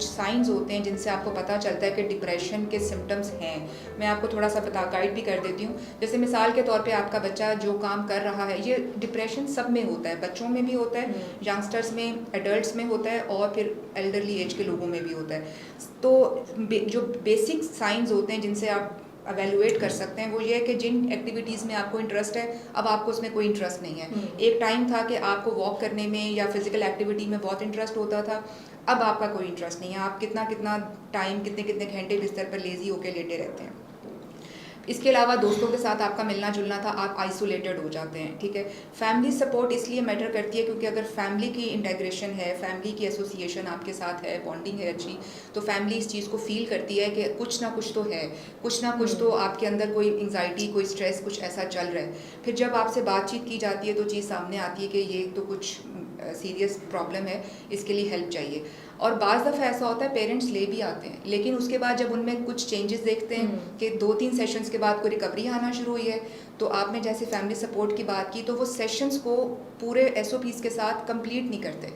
कुछ साइंस होते हैं जिनसे आपको पता चलता है कि डिप्रेशन के सिम्टम्स हैं। मैं आपको थोड़ा सा गाइड भी कर देती हूँ। जैसे मिसाल के तौर पे आपका बच्चा जो काम कर रहा है, ये डिप्रेशन सब में होता है, बच्चों में भी होता है, यंगस्टर्स में, एडल्ट्स में होता है और फिर एल्डरली एज के लोगों में भी होता है। तो जो बेसिक साइंस होते हैं जिनसे आप एवेलुएट कर सकते हैं वो ये है कि जिन एक्टिविटीज़ में आपको इंटरेस्ट है, अब आपको उसमें कोई इंटरेस्ट नहीं है। एक टाइम था कि आपको वॉक करने में या फिजिकल एक्टिविटी में बहुत इंटरेस्ट होता था, अब आपका कोई इंटरेस्ट नहीं है। आप कितना कितना टाइम, कितने कितने घंटे बिस्तर पर लेजी होकर लेटे रहते हैं। इसके अलावा दोस्तों के साथ आपका मिलना जुलना था, आप आइसोलेटेड हो जाते हैं। ठीक है, फैमिली सपोर्ट इसलिए मैटर करती है क्योंकि अगर फैमिली की इंटेग्रेशन है, फैमिली की एसोसिएशन आपके साथ है, बॉन्डिंग है अच्छी, तो फैमिली इस चीज़ को फील करती है कि कुछ ना कुछ तो है, कुछ ना कुछ तो आपके अंदर कोई एंग्जाइटी, कोई स्ट्रेस, कुछ ऐसा चल रहा है। फिर जब आपसे बातचीत की जाती है तो चीज़ सामने आती है कि ये तो कुछ सीरियस प्रॉब्लम है, इसके लिए हेल्प चाहिए। और बाज़ दफ़ा ऐसा होता है पेरेंट्स ले भी आते हैं, लेकिन उसके बाद जब उनमें कुछ चेंजेस देखते हैं कि 2-3 सेशंस के बाद कोई रिकवरी आना शुरू हुई है, तो आपने जैसे फैमिली सपोर्ट की बात की, तो वो सेशंस को पूरे एसओपीज़ के साथ कंप्लीट नहीं करते।